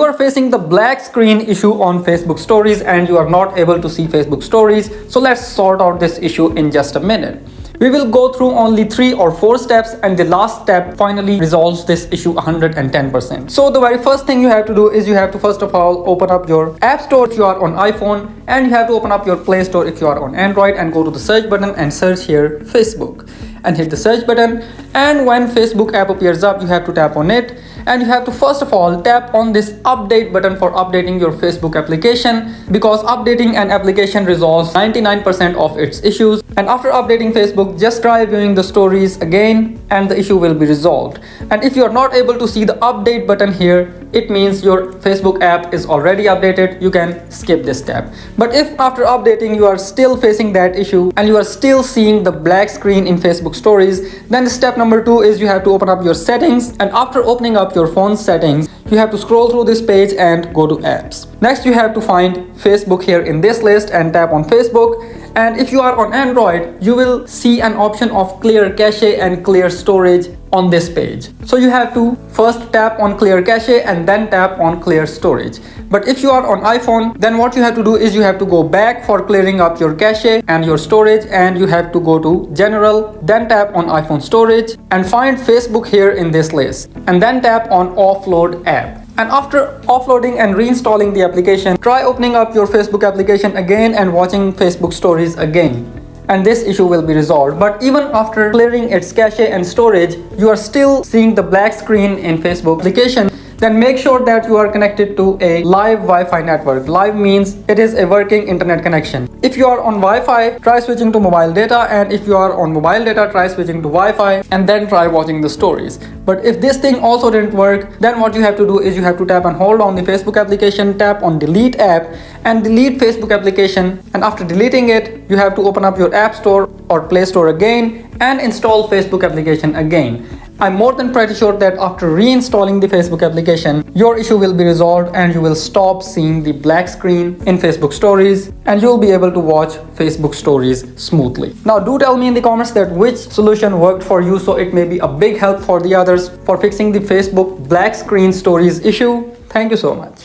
are facing the black screen issue on Facebook stories and you are not able to see Facebook stories. So let's sort out this issue in just a minute. We will go through only 3 or 4 steps, and the last step finally resolves this issue 110%. So the very first thing you have to do is you have to first of all open up your App Store if you are on iPhone, and you have to open up your Play Store if you are on Android, and go to the search button and search here Facebook and hit the search button. And when Facebook app appears up, you have to tap on it, and you have to first of all tap on this update button for updating your Facebook application, because updating an application resolves 99% of its issues. And after updating Facebook, just try viewing the stories again and the issue will be resolved. And if you are not able to see the update button here, it means your Facebook app is already updated. You can skip this step. But if after updating you are still facing that issue and you are still seeing the black screen in Facebook stories, then step number 2 is you have to open up your settings, and after opening up your phone settings, you have to scroll through this page and go to apps. Next, you have to find Facebook here in this list and tap on Facebook. And if you are on Android, you will see an option of clear cache and clear storage on this page. So you have to first tap on clear cache and then tap on clear storage. But if you are on iPhone, then what you have to do is you have to go back for clearing up your cache and your storage, and you have to go to General, then tap on iPhone storage and find Facebook here in this list, and then tap on Offload app. And after offloading and reinstalling the application, try opening up your Facebook application again and watching Facebook stories again, and this issue will be resolved. But even after clearing its cache and storage, you are still seeing the black screen in Facebook application, then make sure that you are connected to a live Wi-Fi network. Live means it is a working internet connection. If you are on Wi-Fi, try switching to mobile data, and if you are on mobile data, try switching to Wi-Fi and then try watching the stories. But if this thing also didn't work, then what you have to do is you have to tap and hold on the Facebook application, tap on delete app and delete Facebook application, and after deleting it, you have to open up your App Store or Play Store again and install Facebook application again. I'm more than pretty sure that after reinstalling the Facebook application, your issue will be resolved and you will stop seeing the black screen in Facebook stories and you'll be able to watch Facebook stories smoothly. Now do tell me in the comments that which solution worked for you, so it may be a big help for the others for fixing the Facebook black screen stories issue. Thank you so much.